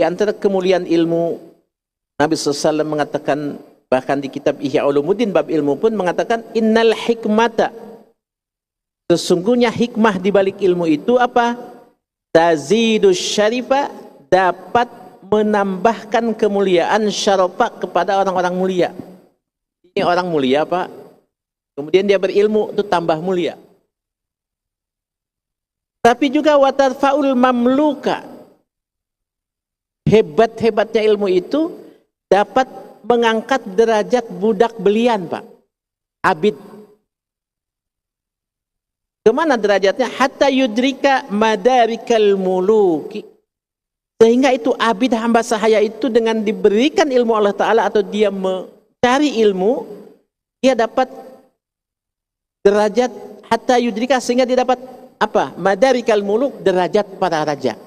Di antara kemuliaan ilmu, Nabi SAW mengatakan, bahkan di kitab Ihya Ulumuddin bab ilmu pun mengatakan, innal hikmata, sesungguhnya hikmah di balik ilmu itu apa? Tazidus syarifa, dapat menambahkan kemuliaan syarafa kepada orang-orang mulia. Ini orang mulia Pak, kemudian dia berilmu, itu tambah mulia. Tapi juga watarfaul mamluka, hebat-hebatnya ilmu itu dapat mengangkat derajat budak belian Pak, abid. Kemana derajatnya? Hatta yudrika madarikal muluki, sehingga itu abid hamba sahaya itu dengan diberikan ilmu Allah Ta'ala atau dia mencari ilmu, dia dapat derajat hatta yudrika, sehingga dia dapat apa? Madarikal muluk, derajat para raja.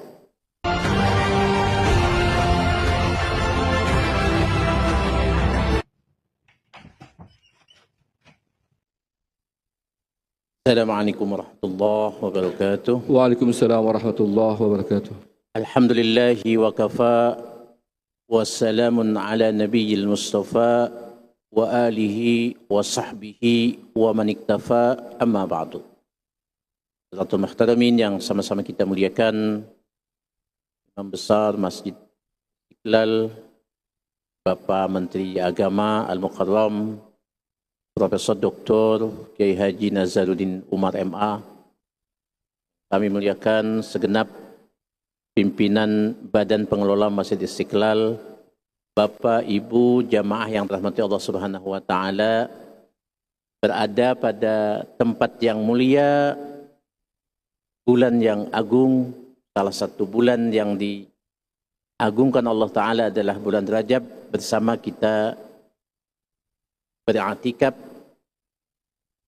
Assalamualaikum warahmatullahi wabarakatuh. Waalaikumsalam warahmatullahi wabarakatuh. Alhamdulillahi wa kafa, wassalamun ala nabiyil mustafa wa alihi wa sahbihi wa man iktafa, amma ba'du. Saudaratul muhtaramin yang sama-sama kita muliakan, Imam Besar Masjid Istiqlal, Bapak Menteri Agama Al-Mukarram Profesor Dr. Kiai Haji Nazaruddin Umar MA, kami muliakan segenap pimpinan Badan Pengelola Masjid Istiqlal, Bapak Ibu jamaah yang dirahmati Allah Subhanahu wa taala, berada pada tempat yang mulia, bulan yang agung, salah satu bulan yang diagungkan Allah Ta'ala adalah bulan Rajab. Bersama kita beriktikaf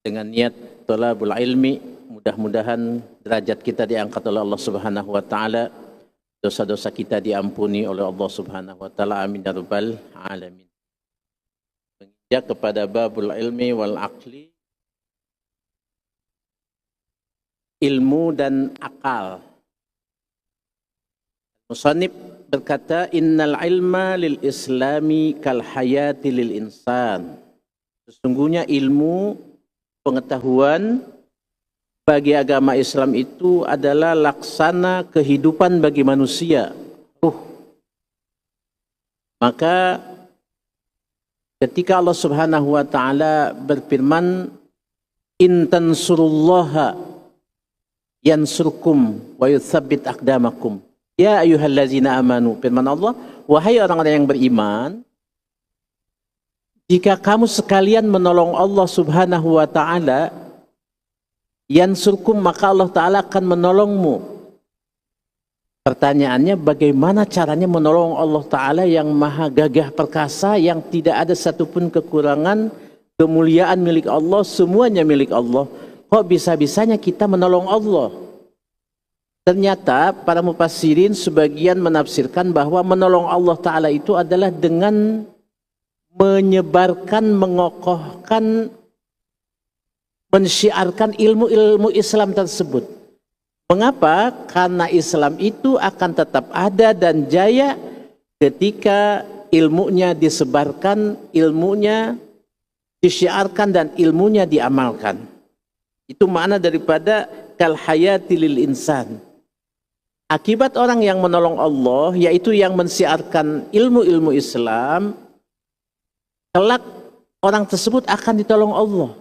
dengan niat thalabul ilmi, mudah-mudahan derajat kita diangkat oleh Allah Subhanahu wa taala, dosa-dosa kita diampuni oleh Allah Subhanahu wa taala, amin ya rabbal alamin. Menginjak kepada babul ilmi wal aqli, ilmu dan akal. Musannif berkata, innal ilma lil islami kal hayati lil insan. Sesungguhnya ilmu, pengetahuan bagi agama Islam itu adalah laksana kehidupan bagi manusia. Maka ketika Allah Subhanahu wa taala berfirman, in tansurullaha yansurkum wa yutsabbit aqdamakum. Ya ayyuhallazina amanu, firman Allah, wahai orang-orang yang beriman, jika kamu sekalian menolong Allah Subhanahu wa taala, yansurkum, maka Allah taala akan menolongmu. Pertanyaannya, bagaimana caranya menolong Allah taala yang maha gagah perkasa, yang tidak ada satupun kekurangan, kemuliaan milik Allah, semuanya milik Allah. Kok bisa-bisanya kita menolong Allah? Ternyata para mufassirin sebagian menafsirkan bahwa menolong Allah taala itu adalah dengan menyebarkan, mengokohkan, mensyiarkan ilmu-ilmu Islam tersebut. Mengapa? Karena Islam itu akan tetap ada dan jaya ketika ilmunya disebarkan, ilmunya disyiarkan, dan ilmunya diamalkan. Itu makna daripada kal hayati lil insan. Akibat orang yang menolong Allah, yaitu yang mensyiarkan ilmu-ilmu Islam, kelak orang tersebut akan ditolong Allah.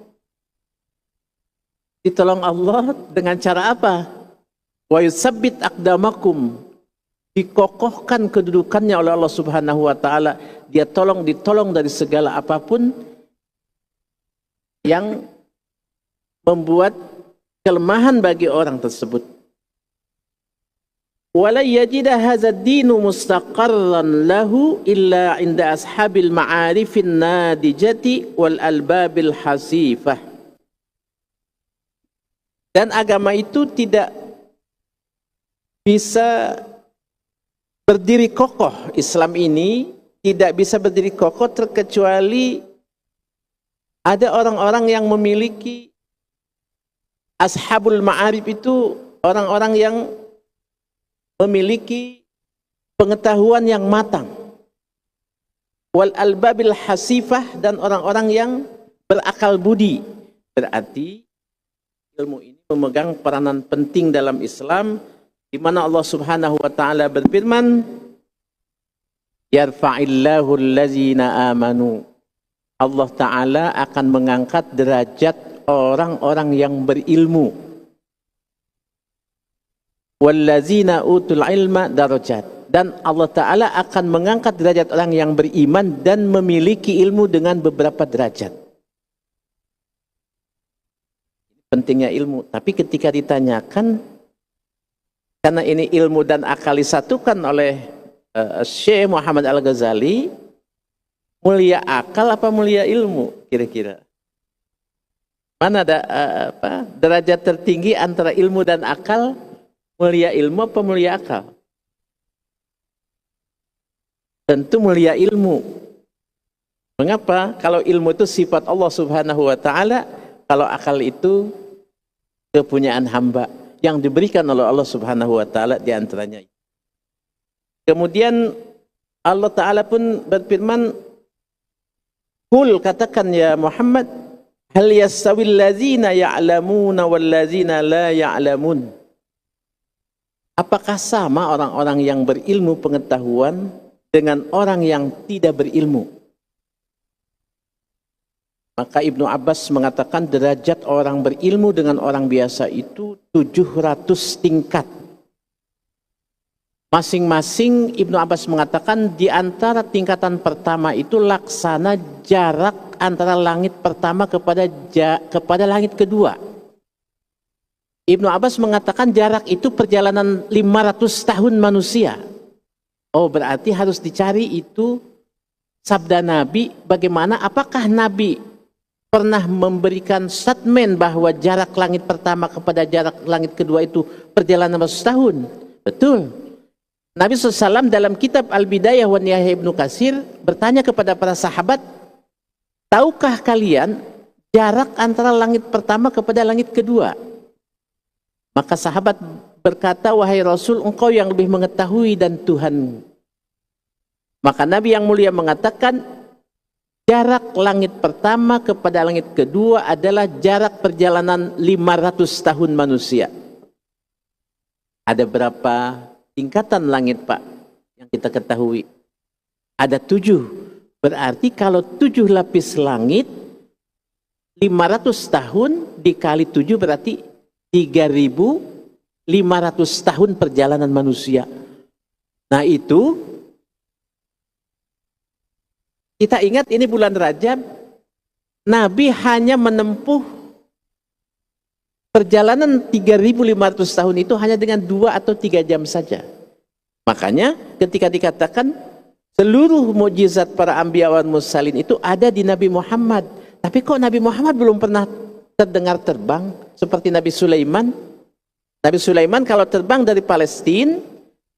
Ditolong Allah dengan cara apa? Wa yutsabbit aqdamakum, dikokohkan kedudukannya oleh Allah Subhanahu wa taala. Dia ditolong dari segala apapun yang membuat kelemahan bagi orang tersebut. Wala yajida hadzal dinu mustaqarran lahu illa inda ashabil ma'arifin nadijati wal albabil hasifah. Dan agama itu tidak bisa berdiri kokoh, Islam ini tidak bisa berdiri kokoh terkecuali ada orang-orang yang memiliki ashabul ma'arif, itu orang-orang yang memiliki pengetahuan yang matang. Wal albabil hasifah, dan orang-orang yang berakal budi. Berarti ilmu ini memegang peranan penting dalam Islam, di mana Allah Subhanahu wa taala berfirman, yarfa'illahu allazina amanu. Allah taala akan mengangkat derajat orang-orang yang berilmu. Wallazina utul ilma darajat. Dan Allah taala akan mengangkat derajat orang yang beriman dan memiliki ilmu dengan beberapa derajat. Pentingnya ilmu. Tapi ketika ditanyakan, karena ini ilmu dan akal disatukan oleh Syekh Muhammad Al-Ghazali, mulia akal apa mulia ilmu kira-kira? Mana ada derajat tertinggi antara ilmu dan akal? Mulia ilmu apa mulia akal? Tentu mulia ilmu. Mengapa? Kalau ilmu itu sifat Allah Subhanahu wa taala, kalau akal itu kepunyaan hamba yang diberikan oleh Allah Subhanahu wa taala di antaranya. Kemudian Allah taala pun berfirman, "Qul," katakan ya Muhammad, "hal yastawil ladzina ya'lamuna wal ladzina la ya'lamun?" Apakah sama orang-orang yang berilmu pengetahuan dengan orang yang tidak berilmu? Maka Ibnu Abbas mengatakan derajat orang berilmu dengan orang biasa itu 700 tingkat. Masing-masing Ibnu Abbas mengatakan di antara tingkatan pertama itu laksana jarak antara langit pertama kepada langit kedua. Ibnu Abbas mengatakan jarak itu perjalanan 500 tahun manusia. Oh, berarti harus dicari itu sabda Nabi. Bagaimana? Apakah Nabi pernah memberikan statement bahwa jarak langit pertama kepada jarak langit kedua itu perjalanan 100 tahun? Betul. Nabi SAW dalam kitab Al-Bidayah wa Nihayah Ibnu Katsir bertanya kepada para sahabat, tahukah kalian jarak antara langit pertama kepada langit kedua? Maka sahabat berkata, wahai Rasul, engkau yang lebih mengetahui dan Tuhan. Maka Nabi yang mulia mengatakan, jarak langit pertama kepada langit kedua adalah jarak perjalanan 500 tahun manusia. Ada berapa tingkatan langit, Pak, yang kita ketahui? Ada 7. Berarti kalau 7 lapis langit, 500 tahun dikali 7 berarti 3.500 tahun perjalanan manusia. Nah itu, kita ingat ini bulan Rajab, Nabi hanya menempuh perjalanan 3.500 tahun itu hanya dengan 2 atau 3 jam saja. Makanya ketika dikatakan seluruh mukjizat para anbiya wal mursalin itu ada di Nabi Muhammad. Tapi kok Nabi Muhammad belum pernah terdengar terbang seperti Nabi Sulaiman? Nabi Sulaiman kalau terbang dari Palestina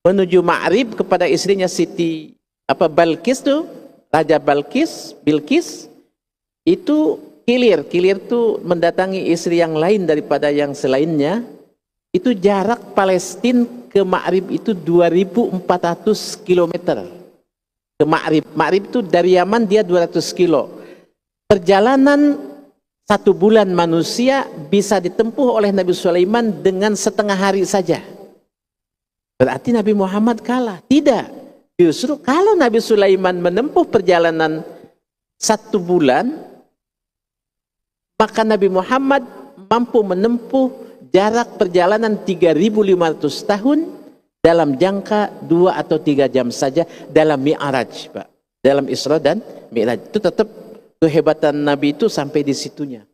menuju Ma'rib kepada istrinya Siti Balqis tuh, Raja Bilqis itu kilir itu mendatangi istri yang lain daripada yang selainnya. Itu jarak Palestina ke Ma'rib itu 2.400 km ke Ma'rib. Ma'rib itu dari Yaman dia 200 kilo. Perjalanan 1 bulan manusia bisa ditempuh oleh Nabi Sulaiman dengan setengah hari saja. Berarti Nabi Muhammad kalah? Tidak. Justru kalau Nabi Sulaiman menempuh perjalanan 1 bulan, maka Nabi Muhammad mampu menempuh jarak perjalanan 3.500 tahun dalam jangka 2 atau 3 jam saja dalam Mi'raj, Pak. Dalam Isra dan Mi'raj. Itu tetap kehebatan Nabi itu sampai di situnya.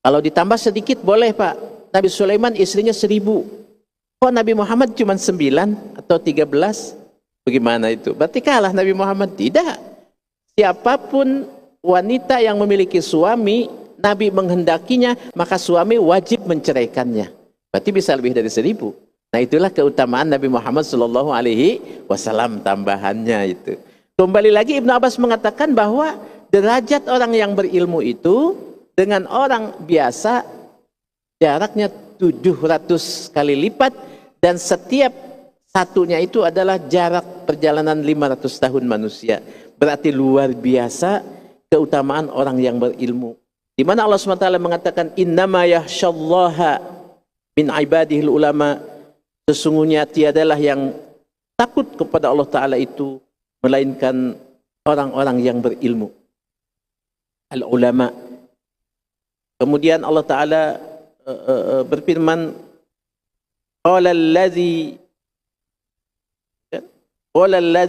Kalau ditambah sedikit boleh, Pak. Nabi Sulaiman istrinya 1.000. Kok Nabi Muhammad cuma 9 atau 13? Bagaimana itu? Berarti kalah Nabi Muhammad? Tidak. Siapapun wanita yang memiliki suami, Nabi menghendakinya, maka suami wajib menceraikannya. Berarti bisa lebih dari 1.000. Nah itulah keutamaan Nabi Muhammad SAW, tambahannya itu. Kembali lagi Ibnu Abbas mengatakan bahwa derajat orang yang berilmu itu dengan orang biasa jaraknya 700 kali lipat, dan setiap satunya itu adalah jarak perjalanan 500 tahun manusia. Berarti luar biasa keutamaan orang yang berilmu. Di mana Allah SWT mengatakan innama yakhsyallaha min ibadihil ulama, sesungguhnya tiadalah yang takut kepada Allah Ta'ala itu melainkan orang-orang yang berilmu, al-ulama. Kemudian Allah Ta'ala berfirman, qala alladzi,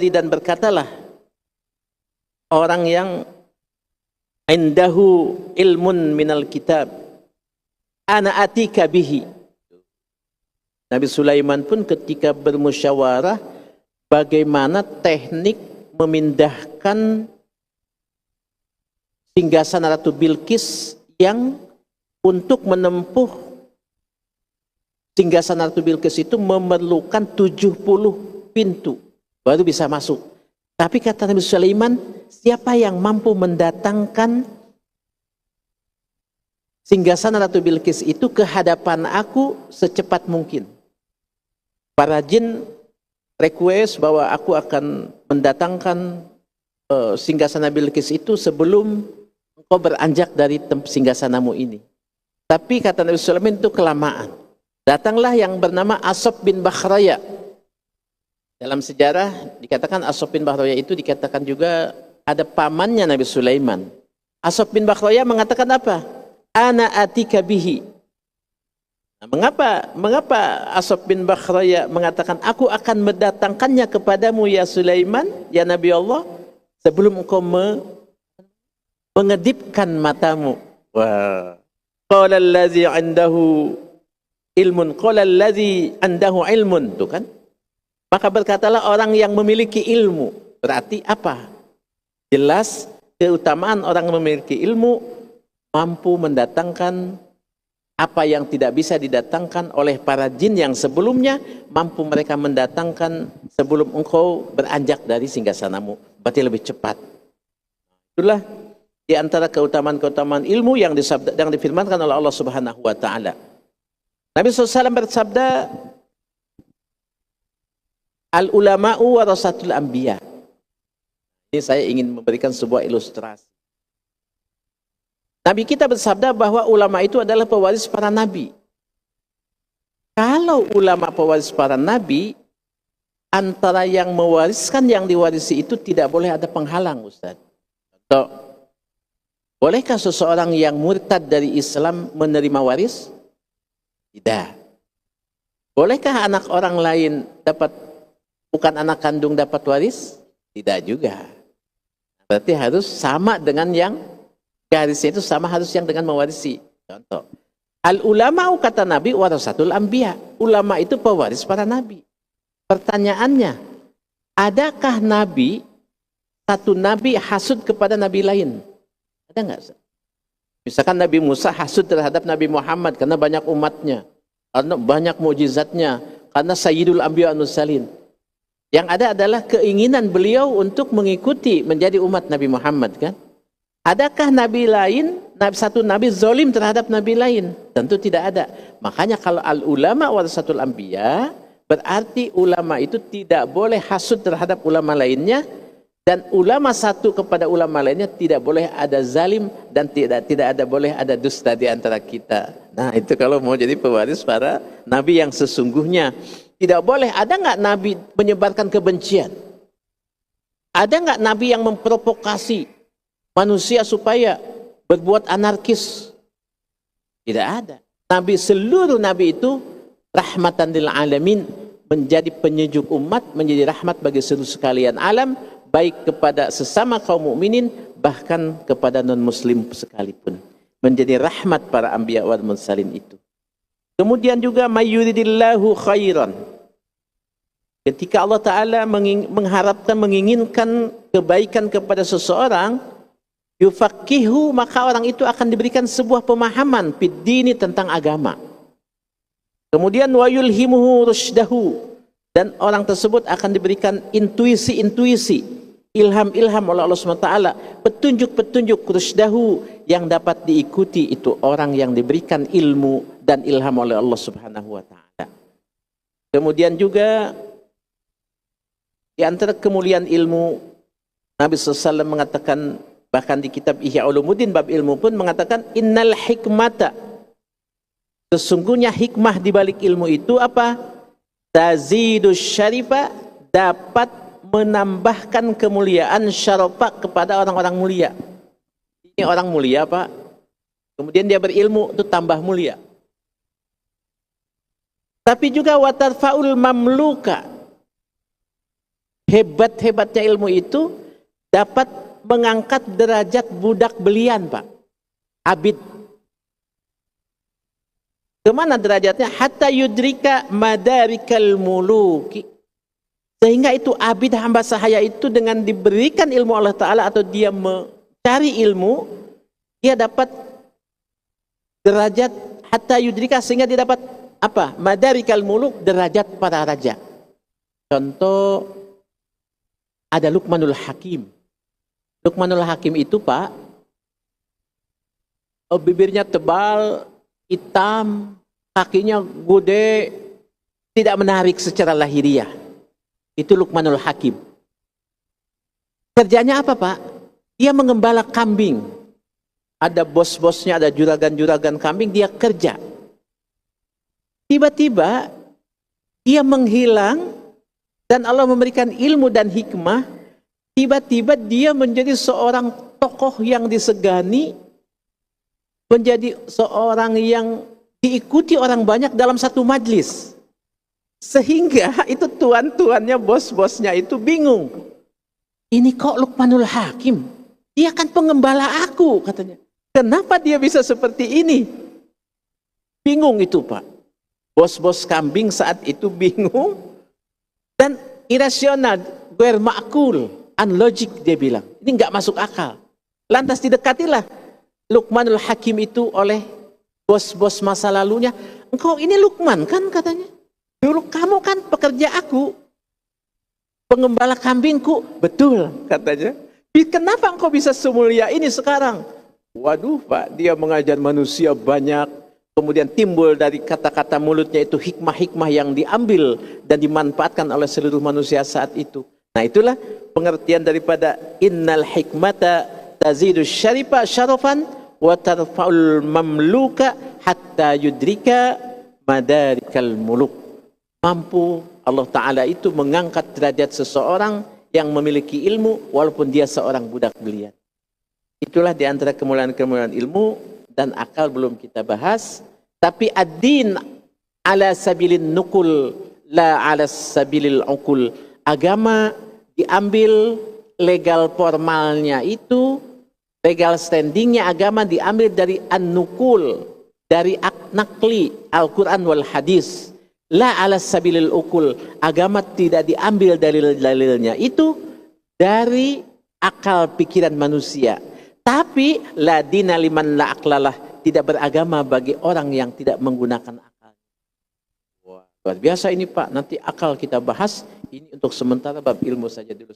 dan berkatalah orang yang indahu ilmun minal kitab ana atika bihi. Nabi Sulaiman pun ketika bermusyawarah bagaimana teknik memindahkan singgasana Ratu Bilqis yang untuk menempuh singgasana Ratu Bilqis itu memerlukan 70 pintu baru bisa masuk. Tapi kata Nabi Sulaiman, siapa yang mampu mendatangkan singgasana Ratu Bilqis itu ke hadapan aku secepat mungkin? Para jin request bahwa aku akan mendatangkan singgasana Bilqis itu sebelum engkau beranjak dari singgasanamu ini. Tapi kata Nabi Sulaiman itu kelamaan. Datanglah yang bernama Asop bin Bakhraya. Dalam sejarah dikatakan Asop bin Bakhraya itu dikatakan juga ada pamannya Nabi Sulaiman. Asop bin Bakhraya mengatakan apa? Ana atika bihi. Nah, mengapa Asop bin Bakhraya mengatakan aku akan mendatangkannya kepadamu ya Sulaiman, ya Nabi Allah, sebelum engkau mengedipkan matamu. Wah. Qala allazi 'indahu ilmun, qala allazi 'indahu ilmun, tuh kan? Maka berkatalah orang yang memiliki ilmu. Berarti apa? Jelas keutamaan orang yang memiliki ilmu mampu mendatangkan apa yang tidak bisa didatangkan oleh para jin yang sebelumnya, mampu mereka mendatangkan sebelum engkau beranjak dari singgasanamu. Berarti lebih cepat. Itulah di antara keutamaan-keutamaan ilmu yang difirmankan oleh Allah Subhanahu wa taala. Nabi SAW bersabda, al-ulama'u warasatul anbiya. Ini saya ingin memberikan sebuah ilustrasi. Nabi kita bersabda bahwa ulama itu adalah pewaris para nabi. Kalau ulama pewaris para nabi, antara yang mewariskan yang diwarisi itu tidak boleh ada penghalang, Ustaz. Contoh, bolehkah seseorang yang murtad dari Islam menerima waris? Tidak. Bolehkah anak orang lain bukan anak kandung dapat waris? Tidak juga. Berarti harus sama dengan yang garisnya itu sama harus yang dengan mewarisi. Contoh, al-ulama'u kata Nabi warasatul anbiya. Ulama itu pewaris para nabi. Pertanyaannya, adakah satu nabi hasud kepada nabi lain? Ada nggak? Misalkan Nabi Musa hasud terhadap Nabi Muhammad karena banyak umatnya, karena banyak mukjizatnya, karena sayyidul anbiya an-nursalin. Yang ada adalah keinginan beliau untuk mengikuti menjadi umat Nabi Muhammad, kan? Adakah nabi lain, satu nabi zalim terhadap nabi lain? Tentu tidak ada. Makanya kalau al-ulama warasatul anbiya, berarti ulama itu tidak boleh hasud terhadap ulama lainnya, dan ulama satu kepada ulama lainnya tidak boleh ada zalim, dan tidak boleh ada dusta di antara kita. Nah, itu kalau mau jadi pewaris para nabi yang sesungguhnya. Tidak boleh. Ada nggak nabi menyebarkan kebencian? Ada nggak nabi yang memprovokasi manusia supaya berbuat anarkis? Tidak ada. Seluruh nabi itu rahmatan lil alamin, menjadi penyejuk umat, menjadi rahmat bagi seluruh sekalian alam, baik kepada sesama kaum mukminin bahkan kepada non muslim sekalipun. Menjadi rahmat para anbiya wal mursalin itu. Kemudian juga mayyuridillahu khairan. Ketika Allah Ta'ala menginginkan kebaikan kepada seseorang, yufaqihu, maka orang itu akan diberikan sebuah pemahaman fiddini, tentang agama. Kemudian wa yulhimuhu rusydahu, dan orang tersebut akan diberikan intuisi-intuisi, ilham-ilham oleh Allah SWT, petunjuk-petunjuk rusydahu yang dapat diikuti itu orang yang diberikan ilmu dan ilham oleh Allah Subhanahu wa taala. Kemudian juga Di antara kemuliaan ilmu, Nabi SAW mengatakan, bahkan di kitab Ihya Ulumuddin bab ilmu pun mengatakan, innal hikmata, sesungguhnya hikmah di balik ilmu itu apa? Tazidus syarifa, dapat menambahkan kemuliaan syarafa kepada orang-orang mulia. Ini orang mulia Pak, kemudian dia berilmu, itu tambah mulia. Tapi juga watarfaul mamluka, hebat-hebatnya ilmu itu dapat mengangkat derajat budak belian Pak, abid. Kemana derajatnya? Hatta yudrika madarikal muluki, sehingga itu abid hamba sahaya itu dengan diberikan ilmu Allah Ta'ala atau dia mencari ilmu, dia dapat derajat hatta yudrika, sehingga dia dapat apa? Madarikal muluk, derajat para raja. Contoh, ada Luqmanul Hakim. Luqmanul Hakim itu Pak, bibirnya tebal, hitam, kakinya gede, tidak menarik secara lahiriah. Itu Luqmanul Hakim. Kerjanya apa Pak? Dia mengembala kambing. Ada bos-bosnya, ada juragan-juragan kambing, dia kerja. Tiba-tiba dia menghilang dan Allah memberikan ilmu dan hikmah. Tiba-tiba dia menjadi seorang tokoh yang disegani, menjadi seorang yang diikuti orang banyak dalam satu majlis. Sehingga itu tuan-tuannya, bos-bosnya itu bingung. Ini kok Luqmanul Hakim? Dia kan pengembala aku katanya. Kenapa dia bisa seperti ini? Bingung itu Pak. Bos-bos kambing saat itu bingung dan irasional, ghair ma'qul, unlogic dia bilang. Ini nggak masuk akal. Lantas didekatilah Luqmanul Hakim itu oleh bos-bos masa lalunya. Engkau ini Luqman kan katanya. Dulu kamu kan pekerja aku, pengembala kambingku. Betul katanya. Kenapa engkau bisa semulia ini sekarang? Waduh Pak, dia mengajar manusia banyak. Kemudian timbul dari kata-kata mulutnya itu hikmah-hikmah yang diambil dan dimanfaatkan oleh seluruh manusia saat itu. Nah itulah pengertian daripada innal hikmata tazidus syarifa syarafan wa tarfa'ul mamluka hatta yudrika madarikal muluk. Mampu Allah Ta'ala itu mengangkat derajat seseorang yang memiliki ilmu walaupun dia seorang budak belian. Itulah di antara kemuliaan-kemuliaan ilmu, dan akal belum kita bahas. Tapi ad-din ala sabilin nukul la ala sabilil ukul. Agama diambil legal formalnya itu, legal standingnya agama diambil dari an-nukul, dari nakli Al-Quran wal Hadis. La ala sabilil ukul, agama tidak diambil dalil-dalilnya itu dari akal pikiran manusia. Tapi la dina liman la aklalah, tidak beragama bagi orang yang tidak menggunakan akal. Wah, luar biasa ini Pak, nanti akal kita bahas, ini untuk sementara bab ilmu saja dulu.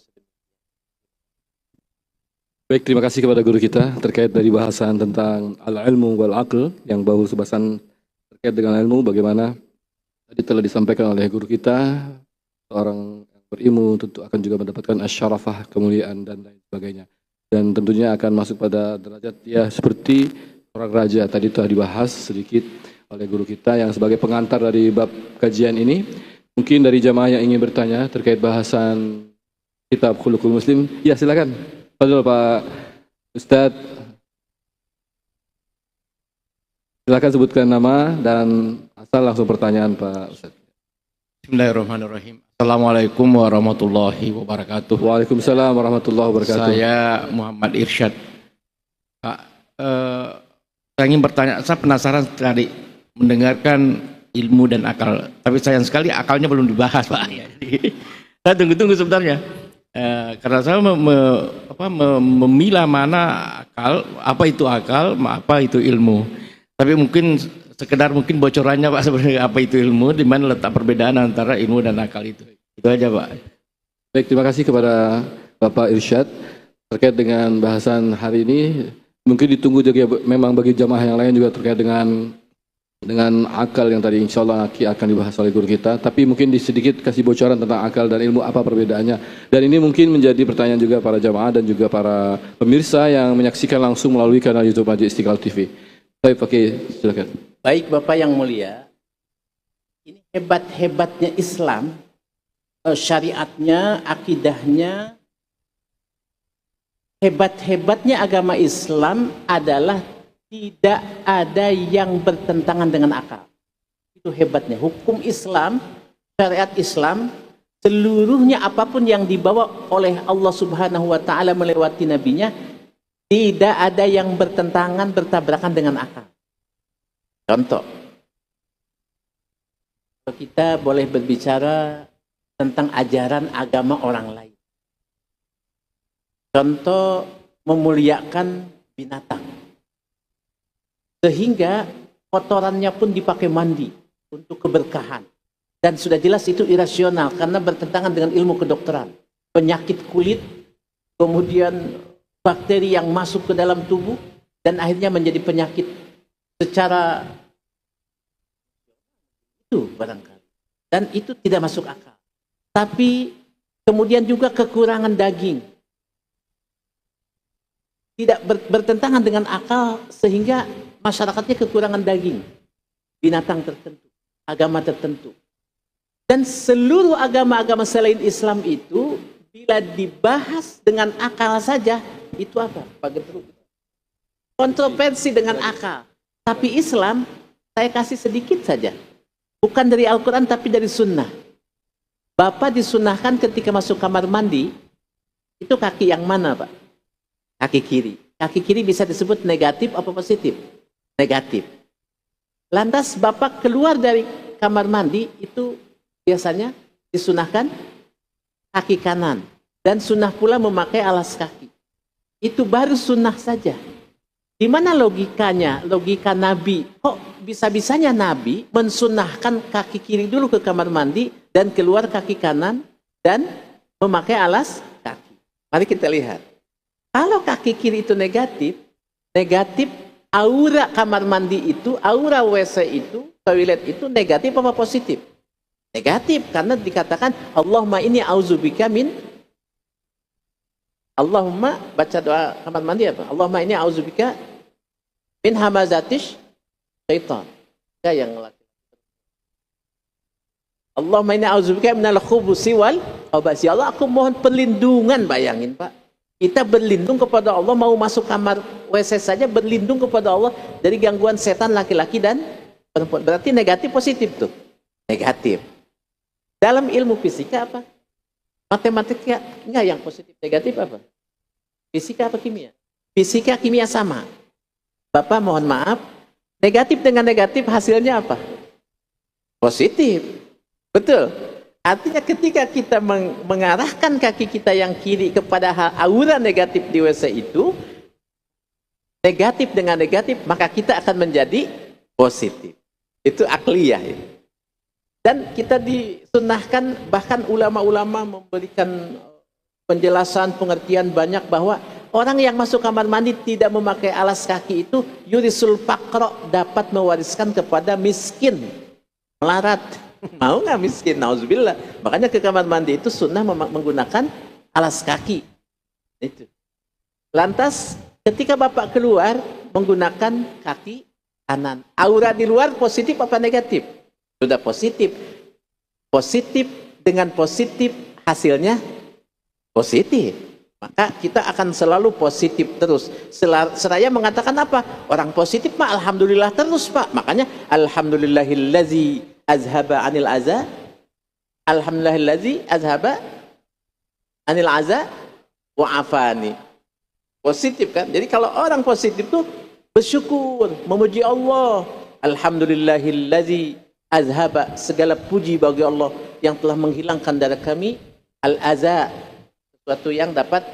Baik, terima kasih kepada guru kita terkait dari bahasan tentang al-ilmu wal aql, yang baru sebahasan terkait dengan ilmu, bagaimana tadi telah disampaikan oleh guru kita, seorang yang berilmu tentu akan juga mendapatkan asyarafah, kemuliaan dan lain sebagainya. Dan tentunya akan masuk pada derajat ya seperti orang raja. Tadi telah dibahas sedikit oleh guru kita yang sebagai pengantar dari bab kajian ini. Mungkin dari jamaah yang ingin bertanya terkait bahasan kitab Khuluqul Muslim. Ya silakan. Fadhil Pak Ustadz. Silakan sebutkan nama dan asal langsung pertanyaan Pak Ustadz. Bismillahirrahmanirrahim. Assalamualaikum warahmatullahi wabarakatuh. Waalaikumsalam warahmatullahi wabarakatuh. Saya Muhammad Irsyad. Pak, saya ingin bertanya, saya penasaran tadi mendengarkan ilmu dan akal. Tapi sayang sekali akalnya belum dibahas Pak. Saya tunggu-tunggu sebenarnya. Karena saya memilah mana akal, apa itu ilmu. Tapi mungkin sekedar mungkin bocorannya Pak, sebenarnya apa itu ilmu, di mana letak perbedaan antara ilmu dan akal itu. Itu aja Pak. Baik, terima kasih kepada Bapak Irsyad terkait dengan bahasan hari ini. Mungkin ditunggu juga memang bagi jamaah yang lain juga terkait dengan dengan akal yang tadi insya Allah akan dibahas oleh guru kita, tapi mungkin sedikit kasih bocoran tentang akal dan ilmu, apa perbedaannya. Dan ini mungkin menjadi pertanyaan juga para jamaah dan juga para pemirsa yang menyaksikan langsung melalui kanal YouTube Majelis Istiqlal TV. Baik, oke, silakan. Baik Bapak yang mulia, ini hebat-hebatnya Islam, syariatnya, akidahnya, hebat-hebatnya agama Islam adalah tidak ada yang bertentangan dengan akal. Itu hebatnya. Hukum Islam, syariat Islam, seluruhnya apapun yang dibawa oleh Allah Subhanahu wa taala melewati nabinya, tidak ada yang bertentangan, bertabrakan dengan akal. Contoh, kita boleh berbicara tentang ajaran agama orang lain. Contoh, memuliakan binatang. Sehingga kotorannya pun dipakai mandi untuk keberkahan. Dan sudah jelas itu irasional karena bertentangan dengan ilmu kedokteran. Penyakit kulit, kemudian bakteri yang masuk ke dalam tubuh, dan akhirnya menjadi penyakit secara itu barangkali. Dan itu tidak masuk akal. Tapi kemudian juga kekurangan daging. Tidak bertentangan dengan akal sehingga masyarakatnya kekurangan daging. Binatang tertentu, agama tertentu. Dan seluruh agama-agama selain Islam itu bila dibahas dengan akal saja, itu apa? Pak Getru? Kontroversi dengan akal. Tapi Islam, saya kasih sedikit saja. Bukan dari Al-Quran tapi dari sunnah. Bapak disunahkan ketika masuk kamar mandi, itu kaki yang mana Pak? Kaki kiri. Kaki kiri bisa disebut negatif apa positif? Negatif. Lantas Bapak keluar dari kamar mandi, itu biasanya disunahkan kaki kanan. Dan sunnah pula memakai alas kaki. Itu baru sunnah saja. Di mana logikanya? Logika Nabi. Kok bisa-bisanya Nabi mensunahkan kaki kiri dulu ke kamar mandi dan keluar kaki kanan dan memakai alas kaki? Mari kita lihat. Kalau kaki kiri itu negatif, negatif aura kamar mandi itu, aura WC itu, toilet itu negatif apa positif? Negatif, karena dikatakan Allahumma inni auzubika min, Allahumma, baca doa kamar mandi apa? Allahumma inni auzubika min hamazatish syaitan. Saya yang laki. Allahumma inni auzubika minal khubusi wal khabasi. Allah, aku mohon perlindungan, bayangin Pak. Kita berlindung kepada Allah, mau masuk kamar WC saja berlindung kepada Allah dari gangguan setan laki-laki dan perempuan. Berarti negatif positif tuh. Negatif. Dalam ilmu fisika apa? Matematika enggak, yang positif negatif apa? Fisika apa kimia? Fisika kimia sama. Bapak mohon maaf, negatif dengan negatif hasilnya apa? Positif. Betul. Artinya ketika kita mengarahkan kaki kita yang kiri kepada aura negatif di WC itu, negatif dengan negatif, maka kita akan menjadi positif. Itu akliyah. Dan kita disunahkan, bahkan ulama-ulama memberikan penjelasan, pengertian banyak bahwa orang yang masuk kamar mandi tidak memakai alas kaki itu yurisul faqra, dapat mewariskan kepada miskin, melarat. Mau nggak miskin? Nauzubillah. Makanya ke kamar mandi itu sunnah menggunakan alas kaki. Itu. Lantas ketika Bapak keluar menggunakan kaki kanan. Aura di luar positif apa negatif? Sudah positif. Positif dengan positif hasilnya positif. Maka kita akan selalu positif terus. Seraya mengatakan apa? Orang positif Pak, alhamdulillah terus Pak. Makanya alhamdulillahillazi azhaba anil aza, alhamdulillahillazi azhaba anil aza wa afani. Positif kan? Jadi kalau orang positif tuh bersyukur, memuji Allah. Alhamdulillahillazi azhaba, segala puji bagi Allah yang telah menghilangkan dari kami al-aza, sesuatu yang dapat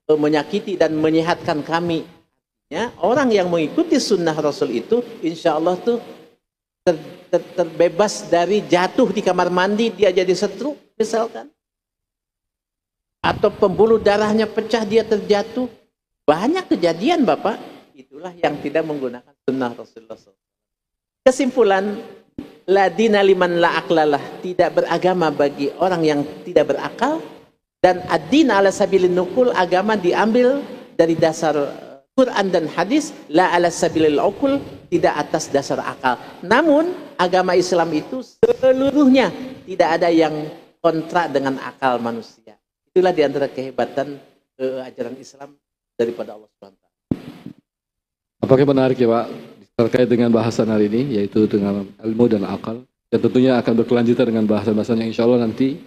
menyakiti dan menyehatkan kami. Ya, orang yang mengikuti sunnah Rasul itu insya Allah tuh terbebas dari jatuh di kamar mandi, dia jadi stroke misalkan, atau pembuluh darahnya pecah, dia terjatuh. Banyak kejadian Bapak. Itulah yang tidak menggunakan sunnah Rasulullah SAW. Kesimpulan, la dina liman la aklalah, tidak beragama bagi orang yang tidak berakal, dan ad-din ala sabilin nukul, agama diambil dari dasar Quran dan hadis, la ala sabilil ukul, tidak atas dasar akal. Namun agama Islam itu seluruhnya tidak ada yang kontra dengan akal manusia. Itulah diantara kehebatan ajaran Islam daripada Allah SWT. Apakah menarik ya Pak terkait dengan bahasan hari ini, yaitu dengan ilmu dan akal, dan tentunya akan berkelanjutan dengan bahasan-bahasan yang insya Allah nanti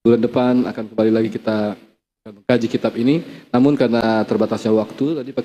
bulan depan akan kembali lagi kita mengkaji kitab ini. Namun karena terbatasnya waktu tadi Pak